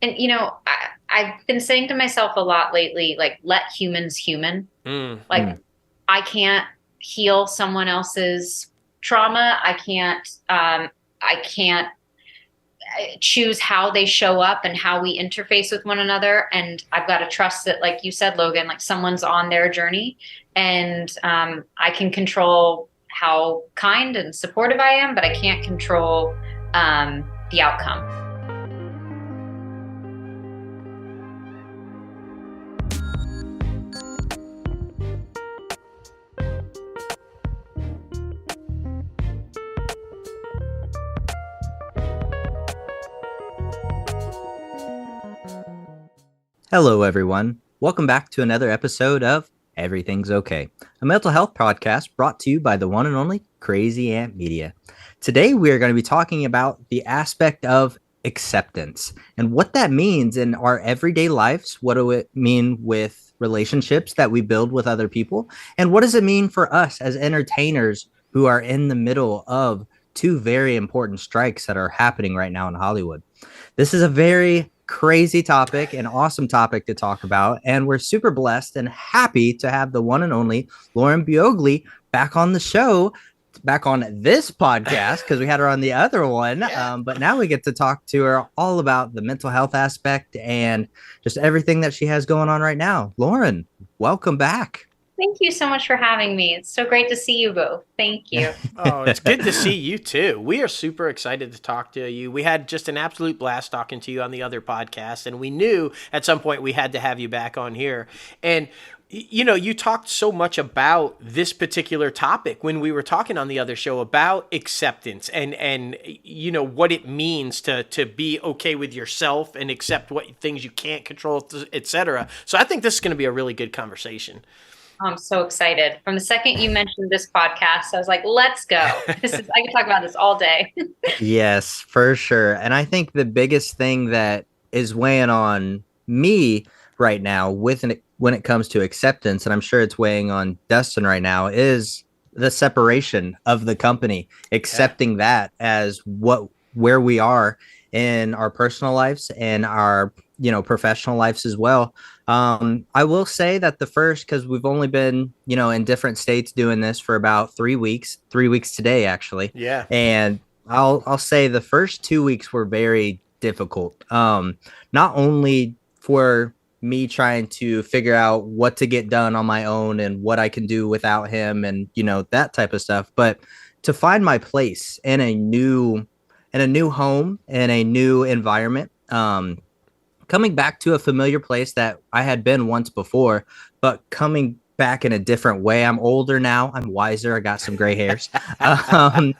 And, I've been saying to myself a lot lately, like, let humans human. Mm. Like, I can't heal someone else's trauma. I can't choose how they show up and how we interface with one another. And I've got to trust that, like you said, Logan, like someone's on their journey, and I can control how kind and supportive I am, but I can't control the outcome. Hello, everyone. Welcome back to another episode of Everything's Okay, a mental health podcast brought to you by the one and only Crazy Ant Media. Today, we are going to be talking about the aspect of acceptance and what that means in our everyday lives. What do it mean with relationships that we build with other people? And what does it mean for us as entertainers who are in the middle of two very important strikes that are happening right now in Hollywood? This is a very crazy topic, an awesome topic to talk about. And we're super blessed and happy to have the one and only Lauren Buglioli back on the show, back on this podcast, because we had her on the other one. But now we get to talk to her all about the mental health aspect and just everything that she has going on right now. Lauren, welcome back. Thank you so much for having me. It's so great to see you both. Thank you. Oh, it's good to see you too. We are super excited to talk to you. We had just an absolute blast talking to you on the other podcast, and we knew at some point we had to have you back on here. And you talked so much about this particular topic when we were talking on the other show about acceptance and what it means to be okay with yourself and accept what things you can't control, etc. So I think this is going to be a really good conversation. I'm so excited. From the second you mentioned this podcast, I was like, let's go. I can talk about this all day. Yes, for sure. And I think the biggest thing that is weighing on me right now when it comes to acceptance, and I'm sure it's weighing on Dustin right now, is the separation of the company, accepting that as where we are in our personal lives and our professional lives as well. I will say that because we've only been, in different states doing this for about 3 weeks today, actually. Yeah. And I'll say the first 2 weeks were very difficult. Not only for me trying to figure out what to get done on my own and what I can do without him and, that type of stuff, but to find my place in a new home, in a new environment. Coming back to a familiar place that I had been once before, but coming back in a different way. I'm older now. I'm wiser. I got some gray hairs. um,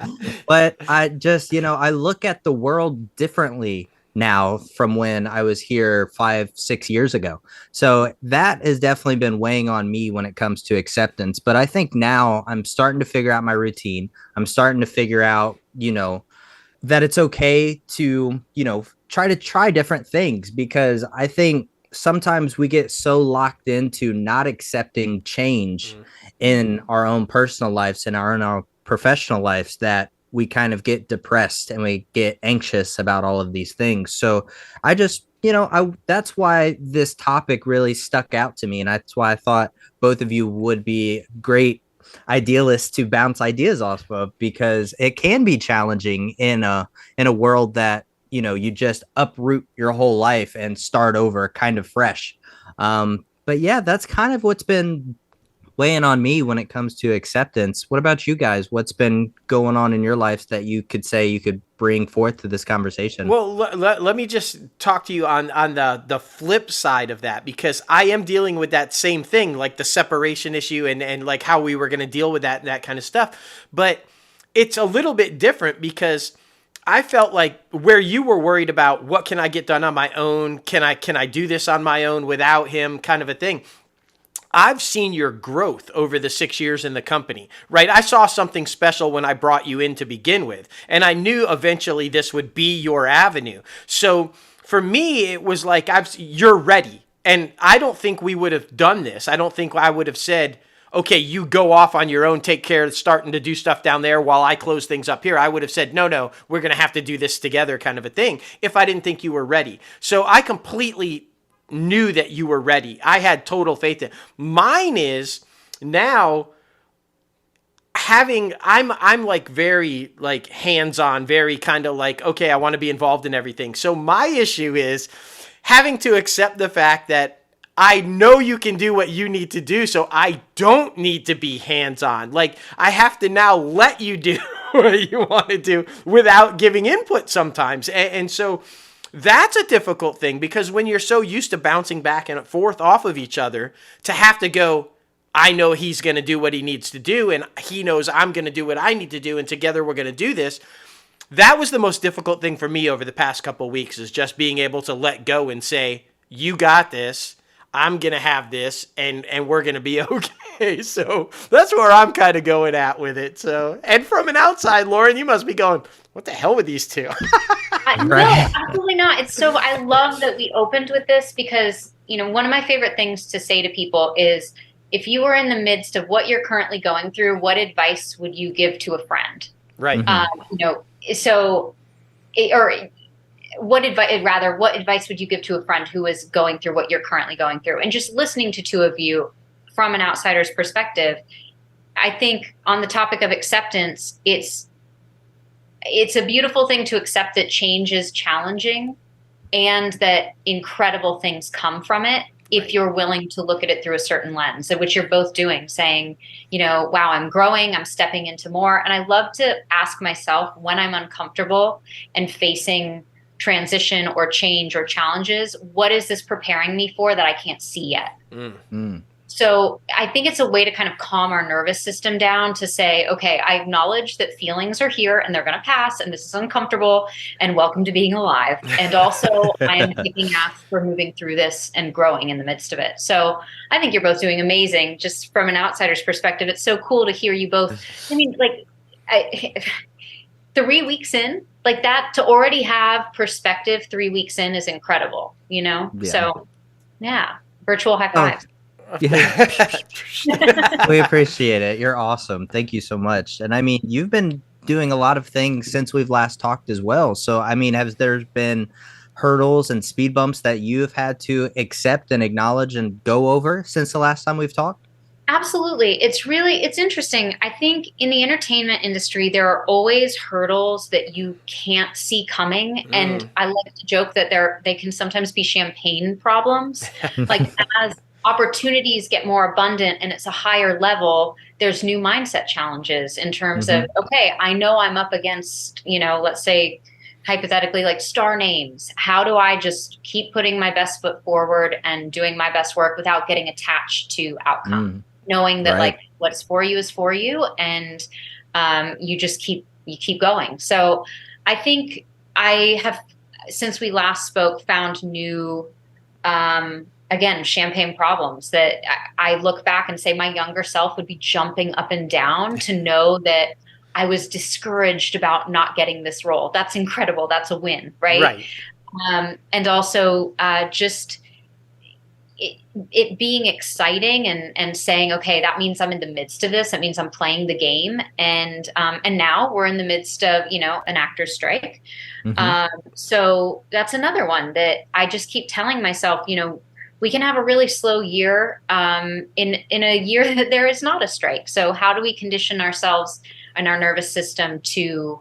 but I just, I look at the world differently now from when I was here 5, 6 years ago. So that has definitely been weighing on me when it comes to acceptance. But I think now I'm starting to figure out my routine. I'm starting to figure out, that it's okay to, try different things, because I think sometimes we get so locked into not accepting change in our own personal lives and in our professional lives that we kind of get depressed and we get anxious about all of these things. So I just, that's why this topic really stuck out to me. And that's why I thought both of you would be great idealists to bounce ideas off of, because it can be challenging in a world that you just uproot your whole life and start over kind of fresh. But yeah, that's kind of what's been weighing on me when it comes to acceptance. What about you guys? What's been going on in your lives that you could say you could bring forth to this conversation? Well, let me just talk to you on the flip side of that, because I am dealing with that same thing, like the separation issue and like how we were going to deal with that kind of stuff. But it's a little bit different, because I felt like where you were worried about what can I get done on my own, can I do this on my own without him, kind of a thing. I've seen your growth over the 6 years in the company, right? I saw something special when I brought you in to begin with, and I knew eventually this would be your avenue. So for me, it was like, you're ready. And I don't think we would have done this. I don't think I would have said, okay, you go off on your own, take care of starting to do stuff down there while I close things up here. I would have said, no, we're going to have to do this together kind of a thing if I didn't think you were ready. So I completely knew that you were ready. I had total faith in. Mine is now I'm like very like hands-on, very kind of like, okay, I want to be involved in everything. So my issue is having to accept the fact that I know you can do what you need to do, so I don't need to be hands-on. Like, I have to now let you do what you want to do without giving input sometimes. And so that's a difficult thing, because when you're so used to bouncing back and forth off of each other, to have to go, I know he's going to do what he needs to do, and he knows I'm going to do what I need to do, and together we're going to do this. That was the most difficult thing for me over the past couple of weeks, is just being able to let go and say, you got this. I'm going to have this, and we're going to be okay. So that's where I'm kind of going at with it. So, and from an outside, Lauren, you must be going, what the hell with these two? No, absolutely not. It's so, I love that we opened with this, because, one of my favorite things to say to people is, if you were in the midst of what you're currently going through, what advice would you give to a friend? Right. What advice would you give to a friend who is going through what you're currently going through? And just listening to two of you from an outsider's perspective, I think on the topic of acceptance, it's a beautiful thing to accept that change is challenging and that incredible things come from it, if you're willing to look at it through a certain lens, which you're both doing, saying, wow, I'm growing, I'm stepping into more. And I love to ask myself, when I'm uncomfortable and facing transition or change or challenges, what is this preparing me for that I can't see yet? So I think it's a way to kind of calm our nervous system down, to say, okay, I acknowledge that feelings are here and they're going to pass, and this is uncomfortable, and welcome to being alive. And also I am kicking ass for moving through this and growing in the midst of it. So I think you're both doing amazing. Just from an outsider's perspective, it's so cool to hear you both. I mean, 3 weeks in, like that, to already have perspective 3 weeks in is incredible, Yeah. So yeah, virtual high five. We appreciate it. You're awesome. Thank you so much. And I mean, you've been doing a lot of things since we've last talked as well. So, I mean, has there been hurdles and speed bumps that you've had to accept and acknowledge and go over since the last time we've talked? Absolutely. It's interesting. I think in the entertainment industry, there are always hurdles that you can't see coming. And I like to joke that they can sometimes be champagne problems. Like, as opportunities get more abundant and it's a higher level, there's new mindset challenges in terms of, okay, I know I'm up against, let's say hypothetically, like star names. How do I just keep putting my best foot forward and doing my best work without getting attached to outcome? Knowing that like what's for you is for you, and you just keep going. So I think I have, since we last spoke, found new again, champagne problems that I look back and say my younger self would be jumping up and down to know that I was discouraged about not getting this role. That's incredible. That's a win, right? And also just it being exciting and saying, okay, that means I'm in the midst of this. That means I'm playing the game. And now we're in the midst of, an actor's strike. So that's another one that I just keep telling myself, we can have a really slow year in a year that there is not a strike. So how do we condition ourselves and our nervous system to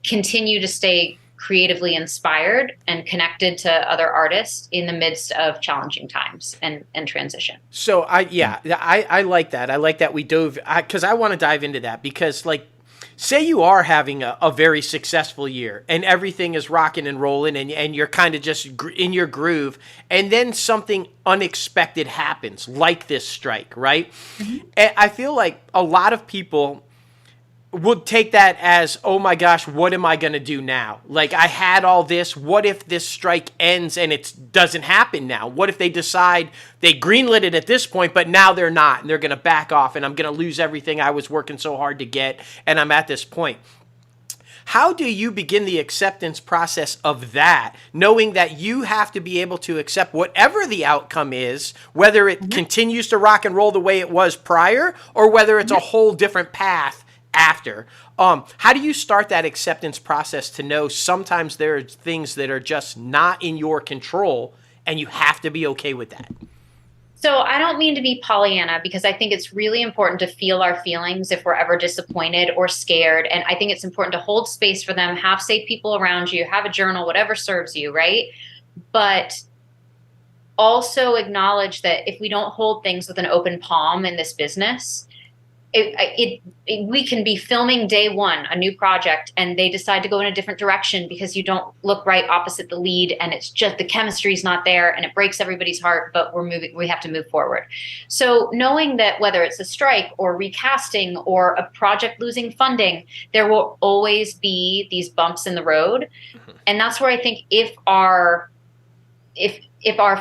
continue to stay creatively inspired and connected to other artists in the midst of challenging times and transition? So I like that. I like that we dove, because I want to dive into that, because like, say you are having a very successful year and everything is rocking and rolling and you're kind of just in your groove, and then something unexpected happens like this strike, right? And I feel like a lot of people would take that as, oh my gosh, what am I going to do now? Like, I had all this. What if this strike ends and it doesn't happen now? What if they decide they greenlit it at this point, but now they're not, and they're going to back off, and I'm going to lose everything I was working so hard to get, and I'm at this point. How do you begin the acceptance process of that, knowing that you have to be able to accept whatever the outcome is, whether it Mhm. continues to rock and roll the way it was prior, or whether it's a whole different path after? How do you start that acceptance process to know sometimes there are things that are just not in your control and you have to be okay with that? So I don't mean to be Pollyanna because I think it's really important to feel our feelings if we're ever disappointed or scared. And I think it's important to hold space for them, have safe people around you, have a journal, whatever serves you, right? But also acknowledge that if we don't hold things with an open palm in this business, we can be filming day one a new project and they decide to go in a different direction because you don't look right opposite the lead and it's just the chemistry's not there and it breaks everybody's heart, but we have to move forward. So knowing that whether it's a strike or recasting or a project losing funding, there will always be these bumps in the road. And that's where I think if our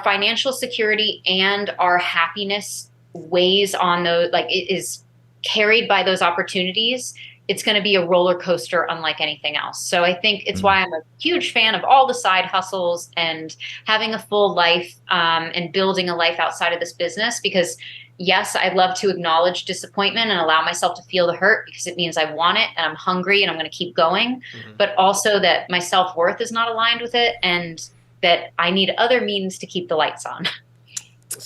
financial security and our happiness weighs on those, like it is carried by those opportunities, it's going to be a roller coaster unlike anything else. So I think it's why I'm a huge fan of all the side hustles and having a full life, and building a life outside of this business, because yes, I love to acknowledge disappointment and allow myself to feel the hurt because it means I want it and I'm hungry and I'm going to keep going, but also that my self-worth is not aligned with it and that I need other means to keep the lights on.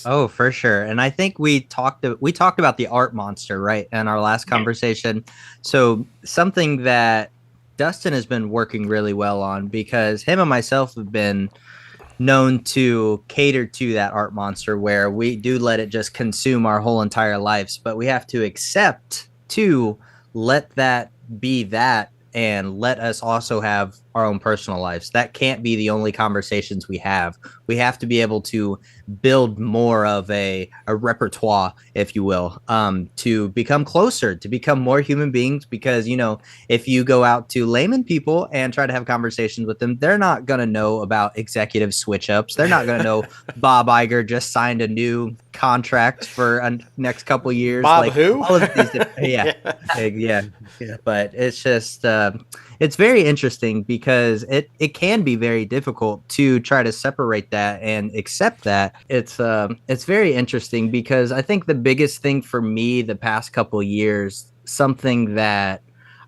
Oh, for sure. And I think we talked about the art monster, right, in our last conversation. So something that Dustin has been working really well on, because him and myself have been known to cater to that art monster where we do let it just consume our whole entire lives, but we have to accept to let that be that and let us also have our own personal lives. That can't be the only conversations we have. We have to be able to build more of a repertoire, if you will, to become closer, to become more human beings. Because, if you go out to layman people and try to have conversations with them, they're not going to know about executive switch ups. They're not going to know Bob Iger just signed a new contract for a next couple years. Bob like who? all of these yeah. But it's just it's very interesting because it can be very difficult to try to separate that and accept that. It's very interesting because I think the biggest thing for me the past couple years, something that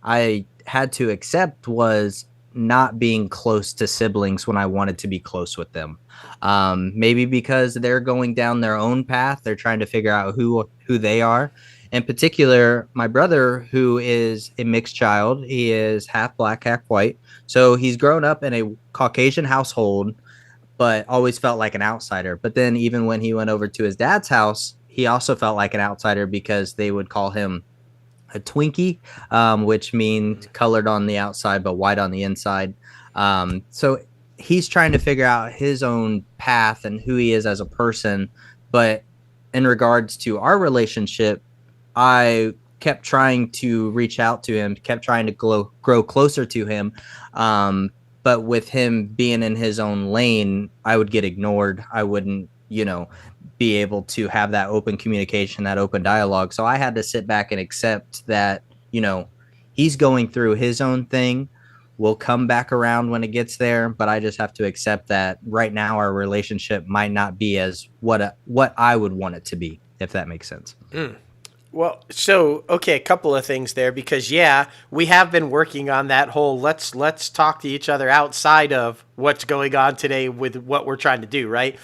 I had to accept, was not being close to siblings when I wanted to be close with them. Maybe because they're going down their own path, they're trying to figure out who they are. In particular, my brother, who is a mixed child, he is half black, half white. So he's grown up in a Caucasian household, but always felt like an outsider. But then even when he went over to his dad's house, he also felt like an outsider because they would call him a Twinkie, which means colored on the outside but white on the inside. So he's trying to figure out his own path and who he is as a person. But in regards to our relationship, I kept trying to reach out to him, kept trying to grow closer to him. But with him being in his own lane, I would get ignored. I wouldn't, be able to have that open communication, that open dialogue. So I had to sit back and accept that, he's going through his own thing. We'll come back around when it gets there, but I just have to accept that right now our relationship might not be as what I would want it to be, if that makes sense. Well, so, okay, a couple of things there, because yeah, we have been working on that whole let's talk to each other outside of what's going on today with what we're trying to do, right?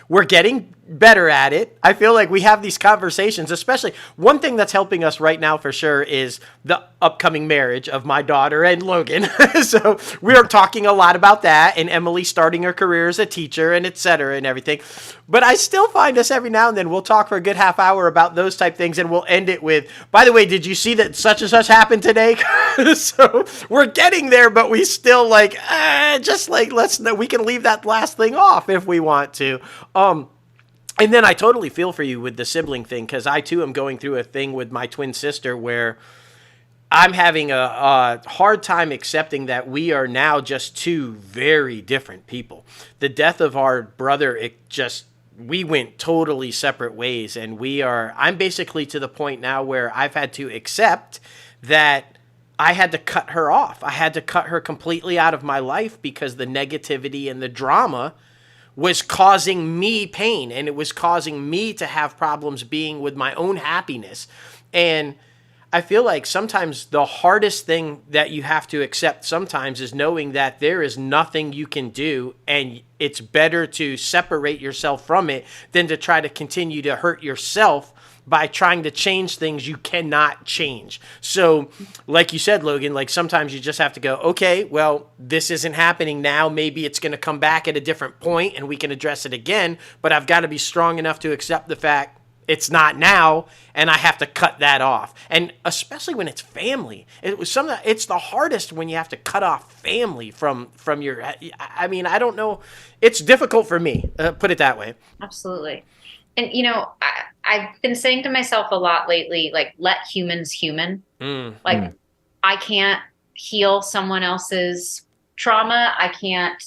We're getting better at it. I feel like we have these conversations, especially one thing that's helping us right now for sure is the upcoming marriage of my daughter and Logan. So we're talking a lot about that, and Emily starting her career as a teacher and et cetera and everything. But I still find us every now and then, we'll talk for a good half hour about those type things, and we'll end it with, by the way, did you see that such and such happened today? So we're getting there, but we still we can leave that last thing off if we want to. And then I totally feel for you with the sibling thing, because I too am going through a thing with my twin sister where I'm having a hard time accepting that we are now just two very different people. The death of our brother, we went totally separate ways, and I'm basically to the point now where I've had to accept that I had to cut her off. I had to cut her completely out of my life because the negativity and the drama was causing me pain, and it was causing me to have problems being with my own happiness. And I feel like sometimes the hardest thing that you have to accept sometimes is knowing that there is nothing you can do, and it's better to separate yourself from it than to try to continue to hurt yourself by trying to change things you cannot change. So, like you said, Logan, like sometimes you just have to go, okay, well, this isn't happening now. Maybe it's going to come back at a different point and we can address it again, but I've got to be strong enough to accept the fact it's not now, and I have to cut that off. And especially when it's family, it's the hardest when you have to cut off family from your. I mean, I don't know. It's difficult for me. Put it that way. Absolutely. And I've been saying to myself a lot lately, like, let humans human. Like, I can't heal someone else's trauma. I can't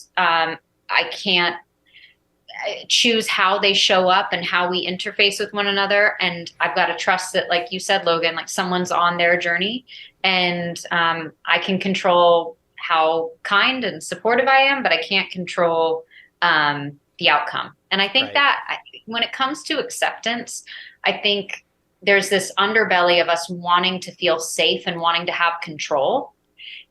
choose how they show up and how we interface with one another. And I've got to trust that, like you said, Logan, like someone's on their journey, and I can control how kind and supportive I am, but I can't control the outcome. And I think that when it comes to acceptance, I think there's this underbelly of us wanting to feel safe and wanting to have control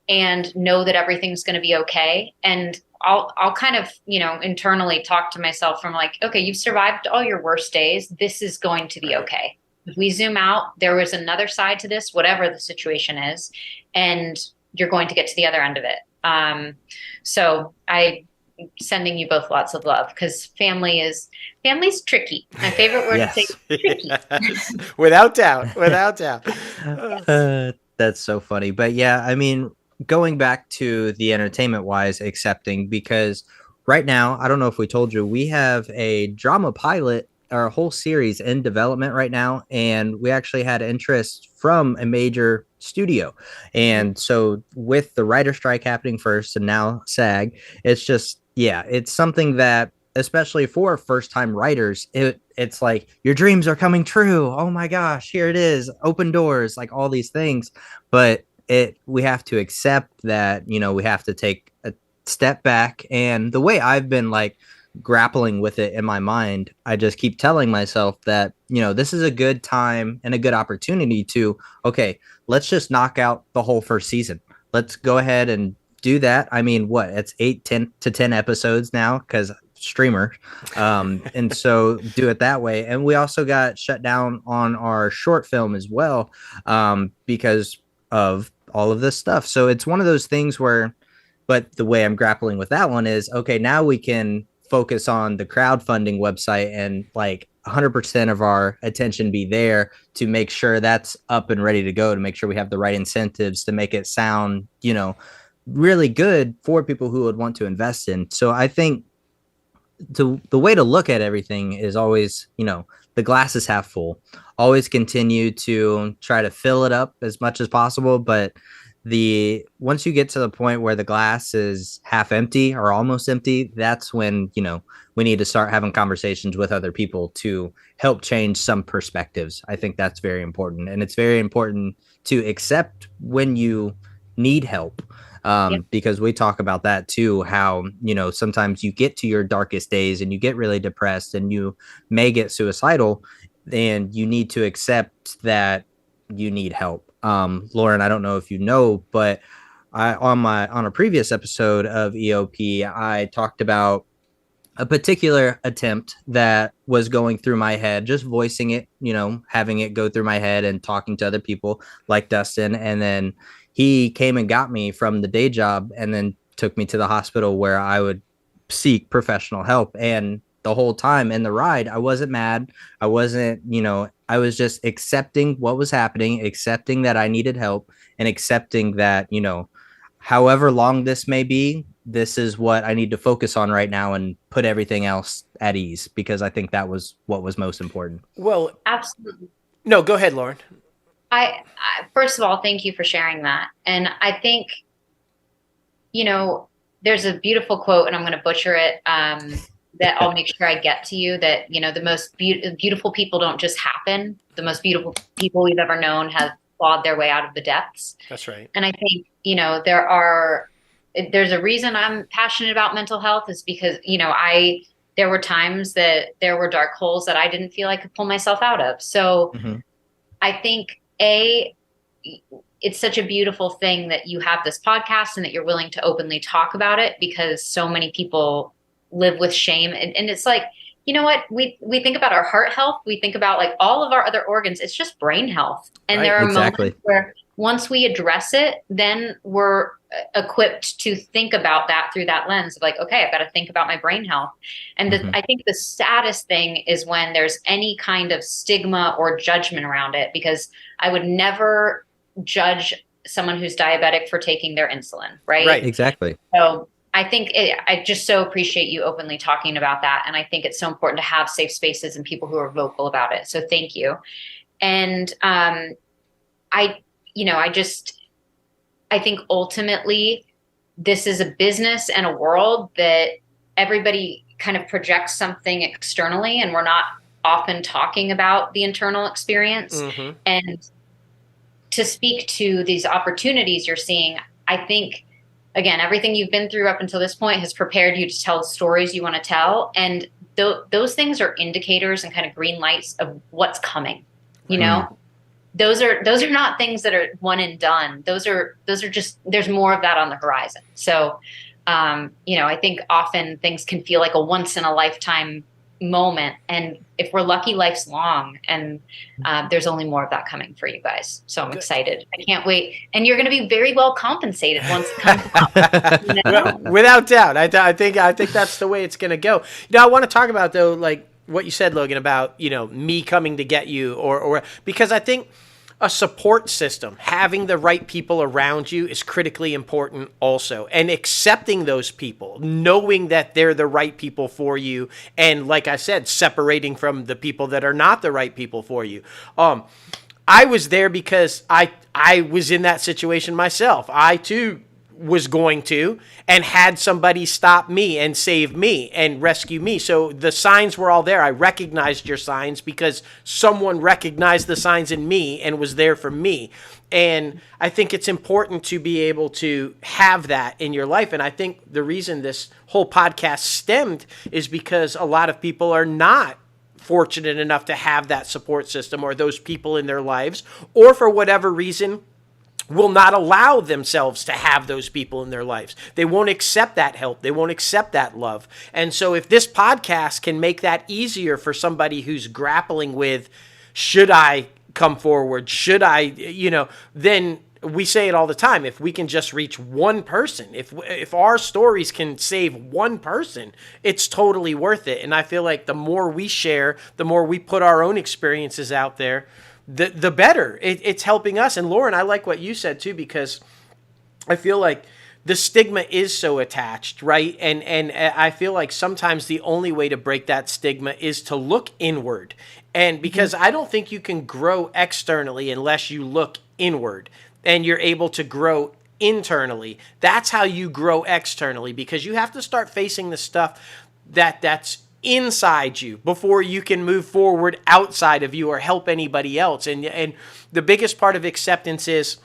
and know that everything's going to be okay. And I'll kind of, internally talk to myself from like, okay, you've survived all your worst days. This is going to be okay. If we zoom out, there was another side to this, whatever the situation is, and you're going to get to the other end of it. So I sending you both lots of love, because family's tricky. My favorite word to say is tricky. Yes. Without doubt. That's so funny. But yeah, I mean, going back to the entertainment wise, accepting, because right now, I don't know if we told you, we have a drama pilot, our whole series in development right now. And we actually had interest from a major studio. And so with the writer strike happening first and now SAG, it's just, yeah, it's something that, especially for first time writers, it's like your dreams are coming true. Oh my gosh, here it is. Open doors, like all these things. But we have to accept that, we have to take a step back. And the way I've been like grappling with it in my mind, I just keep telling myself that, this is a good time and a good opportunity to, okay, let's just knock out the whole first season. Let's go ahead and do that. I mean, what, it's 10 to 10 episodes now because streamer. And so do it that way. And we also got shut down on our short film as well, because of all of this stuff. So it's one of those things where, but the way I'm grappling with that one is, okay, now we can focus on the crowdfunding website and like 100% of our attention be there to make sure that's up and ready to go, to make sure we have the right incentives to make it sound, really good for people who would want to invest in. So I think the way to look at everything is always, the glass is half full. Always continue to try to fill it up as much as possible. But once you get to the point where the glass is half empty or almost empty, that's when, we need to start having conversations with other people to help change some perspectives. I think that's very important. And it's very important to accept when you need help. Because we talk about that too, how, sometimes you get to your darkest days and you get really depressed and you may get suicidal, and you need to accept that you need help. Lauren, I don't know if you know, but on a previous episode of EOP, I talked about a particular attempt that was going through my head, just voicing it, having it go through my head and talking to other people like Dustin. And then he came and got me from the day job and then took me to the hospital where I would seek professional help. And the whole time in the ride, I wasn't mad. I wasn't, I was just accepting what was happening, accepting that I needed help, and accepting that, however long this may be, this is what I need to focus on right now and put everything else at ease, because I think that was what was most important. Well, absolutely. No, go ahead, Lauren. I first of all, thank you for sharing that. And I think, there's a beautiful quote, and I'm going to butcher it, that I'll make sure I get to you, that, the most beautiful people don't just happen. The most beautiful people we've ever known have clawed their way out of the depths. That's right. And I think, there's a reason I'm passionate about mental health is because, there were times that there were dark holes that I didn't feel I could pull myself out of. So Mm-hmm. I think it's such a beautiful thing that you have this podcast and that you're willing to openly talk about it, because so many people live with shame. And it's like, you know what? We think about our heart health. We think about like all of our other organs. It's just brain health. And Right. there are Exactly. moments where once we address it, then we're equipped to think about that through that lens of like, okay, I've got to think about my brain health. And Mhm. I think the saddest thing is when there's any kind of stigma or judgment around it, because I would never judge someone who's diabetic for taking their insulin, right? Right. Exactly. So I just so appreciate you openly talking about that. And I think it's so important to have safe spaces and people who are vocal about it. So thank you. And I think ultimately this is a business and a world that everybody kind of projects something externally, and we're not often talking about the internal experience. Mm-hmm. And to speak to these opportunities you're seeing, I think, again, everything you've been through up until this point has prepared you to tell the stories you want to tell. And those things are indicators and kind of green lights of what's coming, you know? Those are not things that are one and done. Those are just, there's more of that on the horizon. So, I think often things can feel like a once in a lifetime moment. And if we're lucky, life's long, and there's only more of that coming for you guys. So I'm excited. I can't wait. And you're going to be very well compensated once it comes out. You know? Without doubt. I think that's the way it's going to go. I want to talk about, though, like what you said, Logan, about, me coming to get you, or because I think a support system, having the right people around you, is critically important also. And accepting those people, knowing that they're the right people for you. And like I said, separating from the people that are not the right people for you. I was there because I was in that situation myself. I too was going to, and had somebody stop me and save me and rescue me. So the signs were all there. I recognized your signs because someone recognized the signs in me and was there for me. And I think it's important to be able to have that in your life. And I think the reason this whole podcast stemmed is because a lot of people are not fortunate enough to have that support system or those people in their lives, or for whatever reason will not allow themselves to have those people in their lives. They won't accept that help. They won't accept that love. And so if this podcast can make that easier for somebody who's grappling with, should I come forward? Should I, then we say it all the time. If we can just reach one person, if our stories can save one person, it's totally worth it. And I feel like the more we share, the more we put our own experiences out there, the better. It's helping us. And Lauren, I like what you said too, because I feel like the stigma is so attached, right? And I feel like sometimes the only way to break that stigma is to look inward. And because I don't think you can grow externally unless you look inward and you're able to grow internally. That's how you grow externally, because you have to start facing the stuff that's inside you before you can move forward outside of you or help anybody else. And the biggest part of acceptance is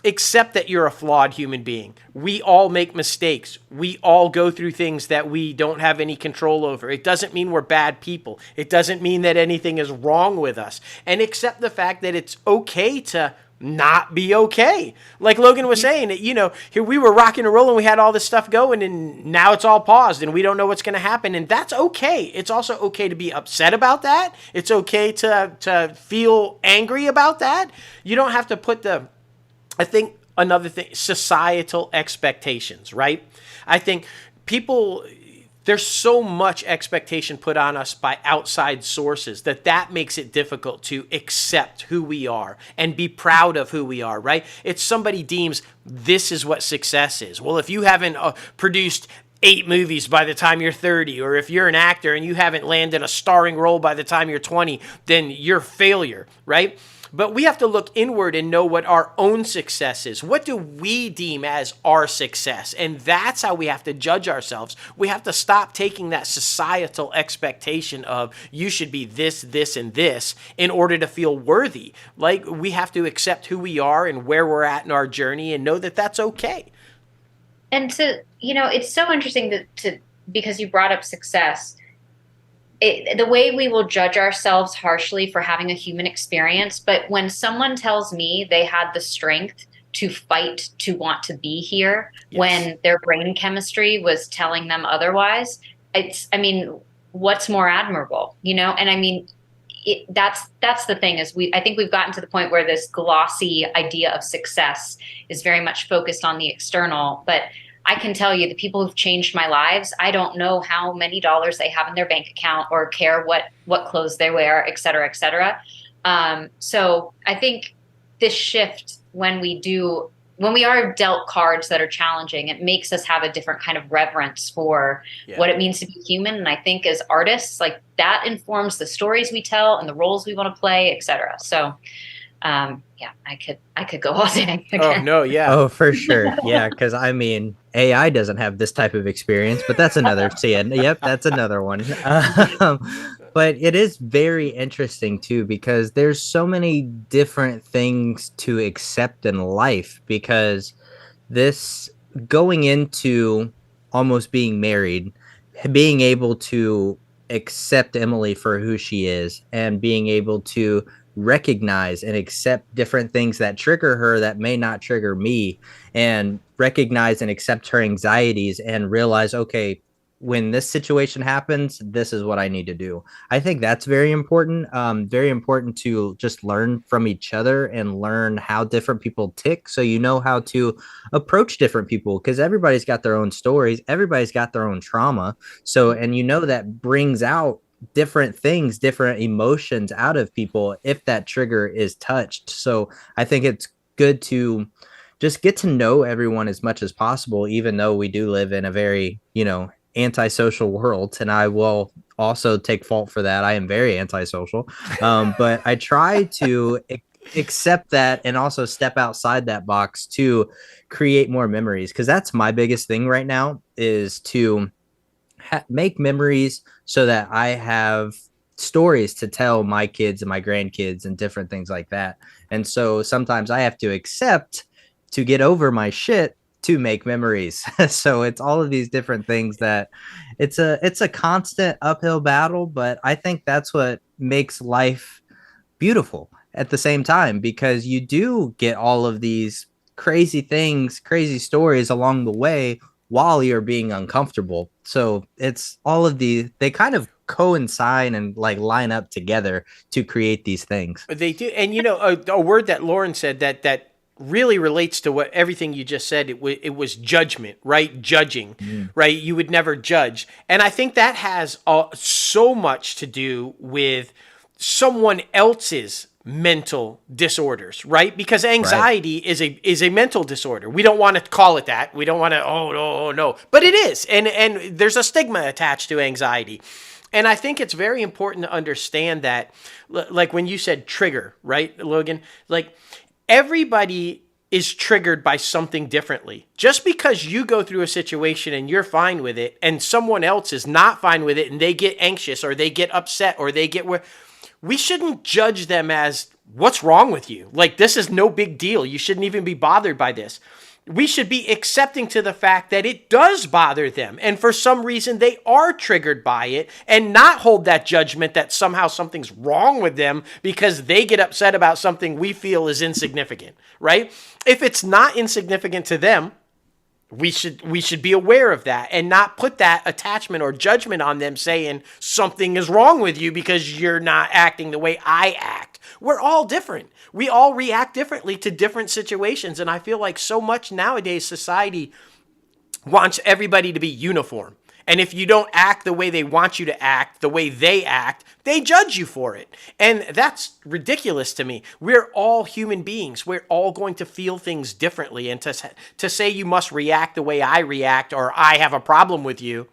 accept that you're a flawed human being. We all make mistakes. We all go through things that we don't have any control over. It doesn't mean we're bad people. It doesn't mean that anything is wrong with us. And accept the fact that it's okay to not be okay. Like Logan was saying, here we were rocking and rolling, we had all this stuff going, and now it's all paused and we don't know what's going to happen. And that's okay. It's also okay to be upset about that. It's okay to feel angry about that. You don't have to put I think another thing, societal expectations, right? I think there's so much expectation put on us by outside sources that makes it difficult to accept who we are and be proud of who we are, right? It's somebody deems this is what success is. Well, if you haven't produced 8 movies by the time you're 30, or if you're an actor and you haven't landed a starring role by the time you're 20, then you're a failure, right? But we have to look inward and know what our own success is. What do we deem as our success? And that's how we have to judge ourselves. We have to stop taking that societal expectation of you should be this, this, and this in order to feel worthy. Like, we have to accept who we are and where we're at in our journey and know that that's okay. And it's so interesting because you brought up success. The way we will judge ourselves harshly for having a human experience, but when someone tells me they had the strength to fight to want to be here, Yes. when their brain chemistry was telling them otherwise, what's more admirable, And I mean, that's the thing is I think we've gotten to the point where this glossy idea of success is very much focused on the external, but I can tell you the people who've changed my lives, I don't know how many dollars they have in their bank account or care what clothes they wear, et cetera, et cetera. So I think this shift when we are dealt cards that are challenging, it makes us have a different kind of reverence for what it means to be human. And I think as artists, like that informs the stories we tell and the roles we want to play, et cetera. So I could go all day. Oh, no, yeah. Oh, for sure. Yeah, because I mean, AI doesn't have this type of experience, but that's another scene. Yep, that's another one. But it is very interesting too, because there's so many different things to accept in life, because this going into almost being married, being able to accept Emily for who she is and being able to recognize and accept different things that trigger her that may not trigger me, and recognize and accept her anxieties and realize, okay, when this situation happens, this is what I need to do. I think that's very important. Very important to just learn from each other and learn how different people tick, so you know how to approach different people, because everybody's got their own stories, everybody's got their own trauma. So, and that brings out different things, different emotions out of people if that trigger is touched. So I think it's good to just get to know everyone as much as possible, even though we do live in a very, antisocial world. And I will also take fault for that. I am very antisocial. But I try to accept that and also step outside that box to create more memories. Because that's my biggest thing right now, is to make memories so that I have stories to tell my kids and my grandkids and different things like that. And so sometimes I have to accept to get over my shit to make memories. So it's all of these different things that it's a constant uphill battle, but I think that's what makes life beautiful at the same time, because you do get all of these crazy things, crazy stories along the way while you're being uncomfortable. So it's all of they kind of coincide and like line up together to create these things. They do. And a word that Lauren said that really relates to what everything you just said. It was judgment, right? Judging, right? You would never judge. And I think that has so much to do with someone else's mental disorders, right? Because anxiety is a mental disorder. We don't want to call it that. We don't want to, oh no, but it is. And there's a stigma attached to anxiety. And I think it's very important to understand that, like when you said trigger, right, Logan? Like, everybody is triggered by something differently. Just because you go through a situation and you're fine with it, and someone else is not fine with it, and they get anxious or they get upset or they get we shouldn't judge them as, what's wrong with you? Like, this is no big deal. You shouldn't even be bothered by this. We should be accepting to the fact that it does bother them, and for some reason they are triggered by it, and not hold that judgment that somehow something's wrong with them because they get upset about something we feel is insignificant, right? If it's not insignificant to them, we should be aware of that and not put that attachment or judgment on them saying something is wrong with you because you're not acting the way I act. We're all different. We all react differently to different situations. And I feel like so much nowadays society wants everybody to be uniform. And if you don't act the way they want you to act, the way they act, they judge you for it. And that's ridiculous to me. We're all human beings. We're all going to feel things differently. And to say you must react the way I react, or I have a problem with you,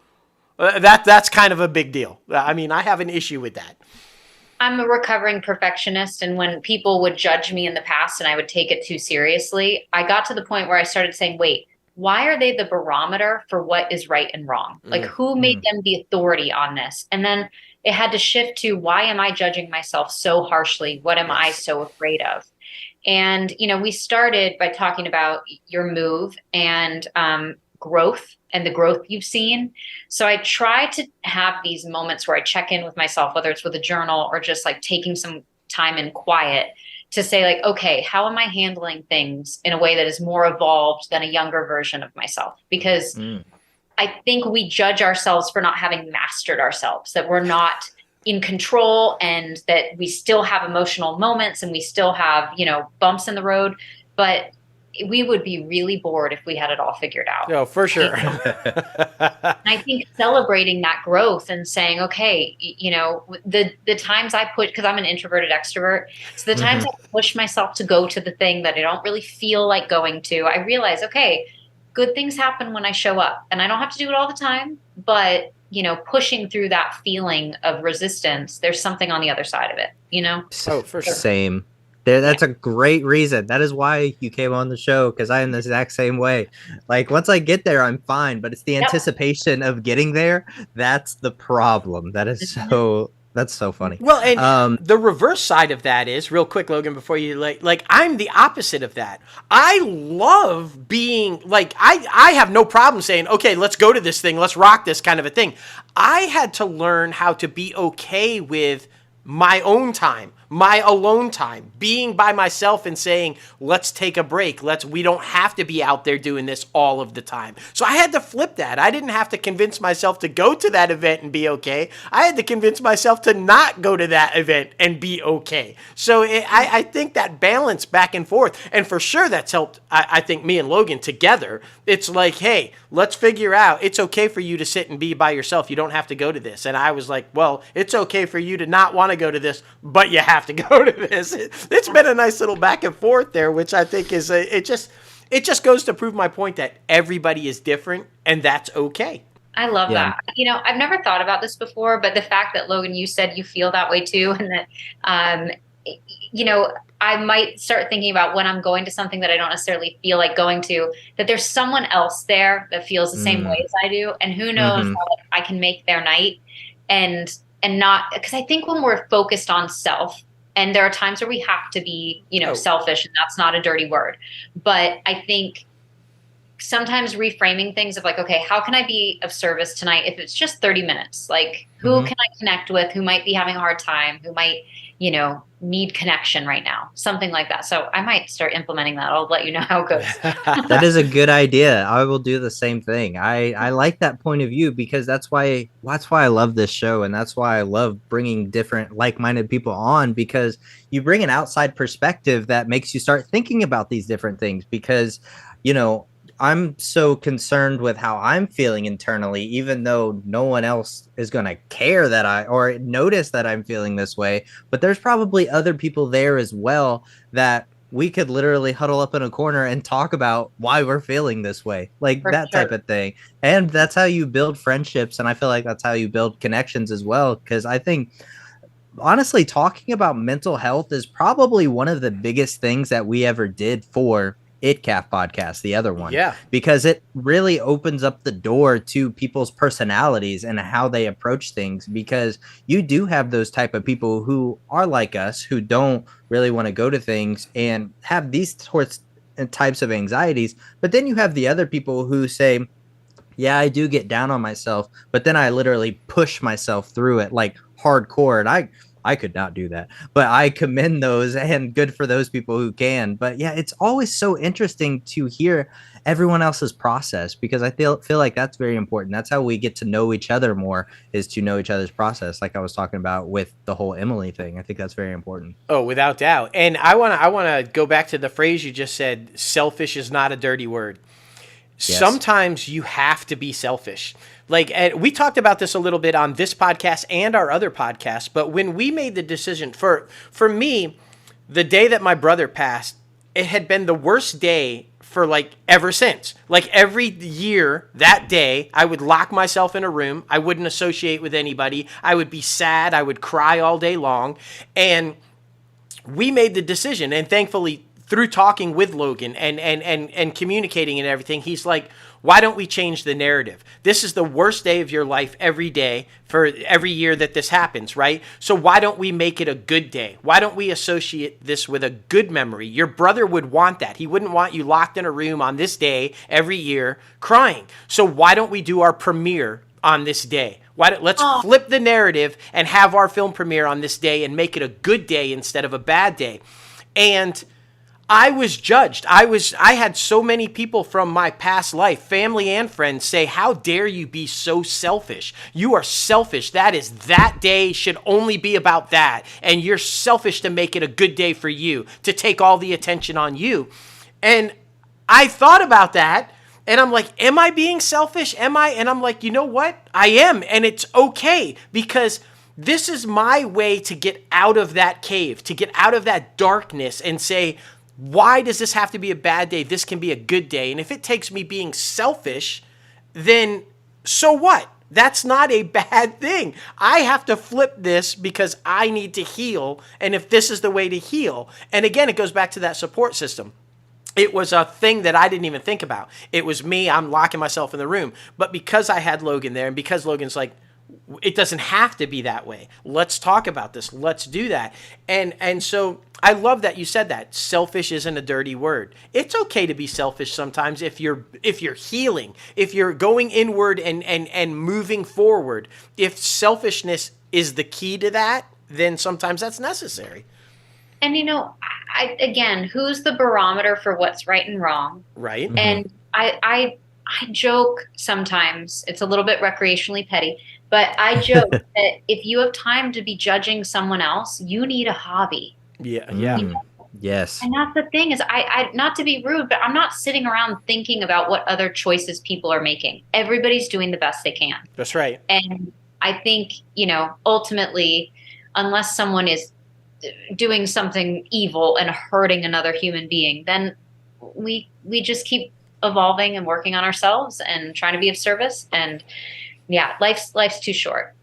that's kind of a big deal. I mean, I have an issue with that. I'm a recovering perfectionist, and when people would judge me in the past and I would take it too seriously, I got to the point where I started saying, wait, why are they the barometer for what is right and wrong? Like, Mm. who made them the authority on this? And then it had to shift to, why am I judging myself so harshly? What am I Yes. so afraid of? And, we started by talking about your move and growth and the growth you've seen. So I try to have these moments where I check in with myself, whether it's with a journal or just like taking some time in quiet to say, like, okay, how am I handling things in a way that is more evolved than a younger version of myself? Because Mm. I think we judge ourselves for not having mastered ourselves, that we're not in control and that we still have emotional moments and we still have, bumps in the road. But we would be really bored if we had it all figured out. No, for sure. I think celebrating that growth and saying, okay, the times I put, because I'm an introverted extrovert, so the times Mhm. I push myself to go to the thing that I don't really feel like going to, I realize, okay, good things happen when I show up, and I don't have to do it all the time, but pushing through that feeling of resistance, there's something on the other side of it. Oh, for sure. Same. There, Yeah. that's a great reason. That is why you came on the show, because I am the exact same way. Like once I get there, I'm fine, but it's the Yep. anticipation of getting there that's the problem. That's so funny. Well, and Um, the reverse side of that is, real quick, Logan, before you like I'm the opposite of that. I love being like, I have no problem saying, okay, let's go to this thing, let's rock this kind of a thing. I had to learn how to be okay with my own time, my alone time, being by myself and saying, let's take a break. We don't have to be out there doing this all of the time. So I had to flip that. I didn't have to convince myself to go to that event and be okay. I had to convince myself to not go to that event and be okay. So I think that balance back and forth, and for sure that's helped, I think, me and Logan together. It's like, hey, let's figure out, it's okay for you to sit and be by yourself. You don't have to go to this. And I was like, well, it's okay for you to not want to go to this, but you have to go to this. It's been a nice little back and forth there, which I think is, it just goes to prove my point that everybody is different and that's okay. I love yeah. that. I've never thought about this before, but the fact that, Logan, you said you feel that way too, and that, I might start thinking about when I'm going to something that I don't necessarily feel like going to, that there's someone else there that feels the same way as I do, and who knows Mhm. how I can make their night, and not, because I think when we're focused on self, and there are times where we have to be, selfish, and that's not a dirty word, but I think sometimes reframing things of like, okay, how can I be of service tonight if it's just 30 minutes? Like, who Mhm. can I connect with who might be having a hard time, who might, need connection right now, something like that. So I might start implementing that. I'll let you know how it goes. That is a good idea. I will do the same thing. I like that point of view because that's why I love this show, and that's why I love bringing different like-minded people on, because you bring an outside perspective that makes you start thinking about these different things, because you know I'm so concerned with how I'm feeling internally, even though no one else is going to care that or notice that I'm feeling this way. But there's probably other people there as well that we could literally huddle up in a corner and talk about why we're feeling this way, like For that sure. type of thing. And that's how you build friendships. And I feel like that's how you build connections as well. Cause I think honestly, talking about mental health is probably one of the biggest things that we ever did for ItCaf podcast, the other one, Yeah. because it really opens up the door to people's personalities and how they approach things. Because you do have those type of people who are like us, who don't really want to go to things and have these sorts and types of anxieties. But then you have the other people who say, yeah, I do get down on myself, but then I literally push myself through it like hardcore. And I could not do that, but I commend those, and good for those people who can. But yeah, it's always so interesting to hear everyone else's process, because I feel like that's very important. That's how we get to know each other more, is to know each other's process. Like I was talking about with the whole Emily thing. I think that's very important. Oh, without doubt. And I wanna go back to the phrase you just said, selfish is not a dirty word. Yes. Sometimes you have to be selfish. Like, we talked about this a little bit on this podcast and our other podcasts, but when we made the decision, for me, the day that my brother passed, it had been the worst day for like ever since. Like every year, that day, I would lock myself in a room. I wouldn't associate with anybody. I would be sad. I would cry all day long. And we made the decision, and thankfully through talking with Logan and communicating and everything, he's like, why don't we change the narrative? This is the worst day of your life every day for every year that this happens, right? So why don't we make it a good day? Why don't we associate this with a good memory? Your brother would want that. He wouldn't want you locked in a room on this day every year crying. So why don't we do our premiere on this day? Let's flip the narrative and have our film premiere on this day and make it a good day instead of a bad day. And I was judged. I had so many people from my past life, family and friends, say, how dare you be so selfish? You are selfish. That day should only be about that. And you're selfish to make it a good day for you, to take all the attention on you. And I thought about that. And I'm like, am I being selfish? Am I? And I'm like, you know what? I am. And it's okay, because this is my way to get out of that cave, to get out of that darkness and say, why does this have to be a bad day? This can be a good day. And if it takes me being selfish, then so what? That's not a bad thing. I have to flip this because I need to heal. And if this is the way to heal, and again, it goes back to that support system. It was a thing that I didn't even think about. It was me, I'm locking myself in the room. But because I had Logan there, and because Logan's like, it doesn't have to be that way. Let's talk about this. Let's do that. And so I love that you said that. Selfish isn't a dirty word. It's okay to be selfish sometimes if you're healing, if you're going inward and moving forward. If selfishness is the key to that, then sometimes that's necessary. And again, who's the barometer for what's right and wrong? Right. Mm-hmm. And I joke sometimes, it's a little bit recreationally petty, but I joke that if you have time to be judging someone else, you need a hobby. Yeah. Yeah. Yes. And that's the thing is, I not to be rude, but I'm not sitting around thinking about what other choices people are making. Everybody's doing the best they can. That's right. And I think, ultimately, unless someone is doing something evil and hurting another human being, then we just keep evolving and working on ourselves and trying to be of service. And yeah, life's too short.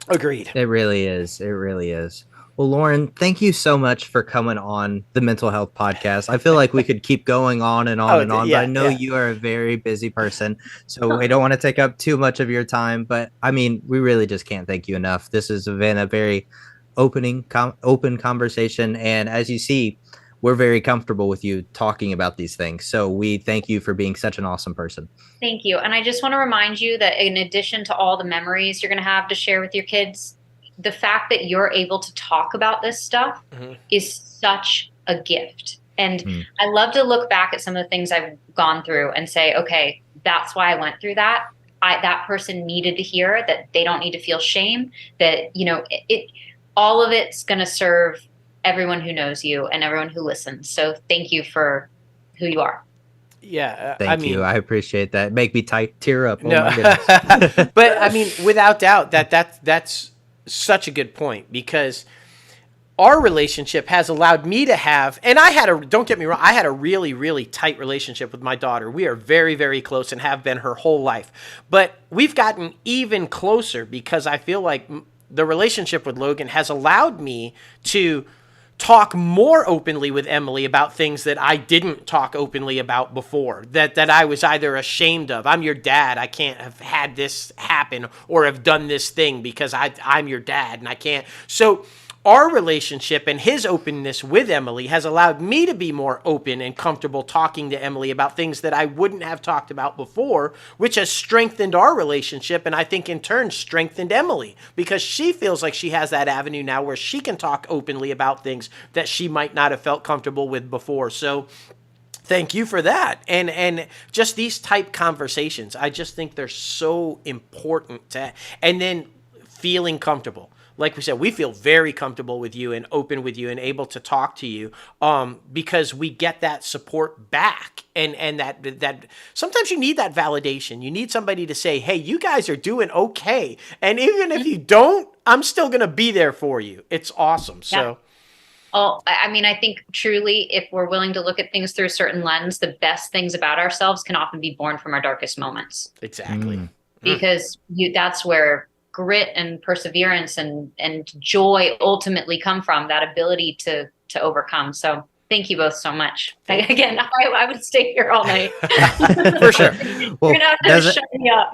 Agreed. It really is. It really is. Well, Lauren, thank you so much for coming on the Mental Health Podcast. I feel like we could keep going on and on but I know you are a very busy person, so we don't want to take up too much of your time. But I mean, we really just can't thank you enough. This has been a very open conversation, and as you see, we're very comfortable with you talking about these things. So we thank you for being such an awesome person. Thank you. And I just want to remind you that in addition to all the memories you're going to have to share with your kids, the fact that you're able to talk about this stuff is such a gift. And I love to look back at some of the things I've gone through and say, okay, that's why I went through that. That person needed to hear that they don't need to feel shame, that, all of it's going to serve everyone who knows you and everyone who listens. So thank you for who you are. Yeah. Thank you. I appreciate that. Make me tear up. Oh no. My goodness. But I mean, without doubt, that's such a good point, because our relationship has allowed me to have, and don't get me wrong, I had a really, really tight relationship with my daughter. We are very, very close and have been her whole life. But we've gotten even closer because I feel like the relationship with Logan has allowed me to talk more openly with Emily about things that I didn't talk openly about before, that I was either ashamed of. I'm your dad. I can't have had this happen or have done this thing because I'm your dad and I can't. So our relationship and his openness with Emily has allowed me to be more open and comfortable talking to Emily about things that I wouldn't have talked about before, which has strengthened our relationship, and I think in turn strengthened Emily, because she feels like she has that avenue now where she can talk openly about things that she might not have felt comfortable with before. So thank you for that. And just these type conversations, I just think they're so important and then feeling comfortable. Like we said, we feel very comfortable with you and open with you and able to talk to you because we get that support back. And that sometimes you need that validation. You need somebody to say, hey, you guys are doing okay. And even if you don't, I'm still going to be there for you. It's awesome. So Oh, I mean, I think truly, if we're willing to look at things through a certain lens, the best things about ourselves can often be born from our darkest moments. Exactly. Because that's where grit and perseverance and joy ultimately come from, that ability to overcome. So thank you both so much. Again, I would stay here all night. For sure. Well, You're gonna have to shut me up.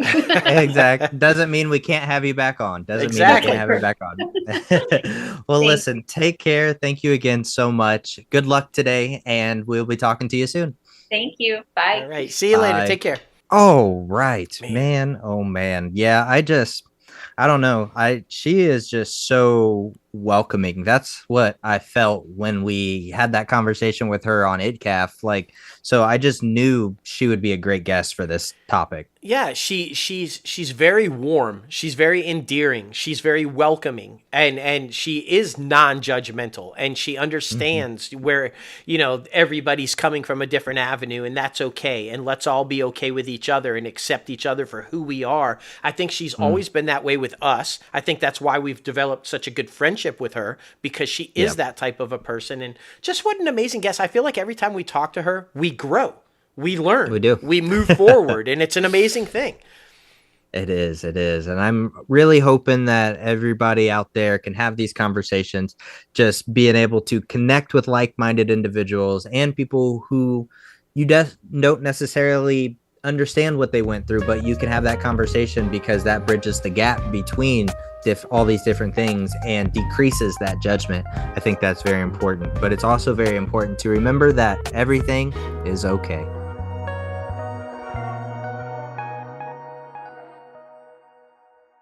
Exactly. Doesn't mean we can't have you back on. Doesn't mean we can't have you back on. Well, listen, take care. Thank you again so much. Good luck today, and we'll be talking to you soon. Thank you. Bye. All right. See you later. Take care. Oh, right. Man. Oh, man. Yeah, I don't know. She is just so welcoming. That's what I felt when we had that conversation with her on IDCAF. Like, so I just knew she would be a great guest for this topic. Yeah, she's very warm. She's very endearing. She's very welcoming, and she is non-judgmental, and she understands where, everybody's coming from a different avenue, and that's okay. And let's all be okay with each other and accept each other for who we are. I think she's always been that way with us. I think that's why we've developed such a good friendship with her, because she is that type of a person. And just what an amazing guest. I feel like every time we talk to her, we grow. We learn. We do. We move forward, and it's an amazing thing. It is. And I'm really hoping that everybody out there can have these conversations, just being able to connect with like-minded individuals and people who you don't necessarily understand what they went through, but you can have that conversation, because that bridges the gap between all these different things and decreases that judgment. I think that's very important, but it's also very important to remember that everything is okay.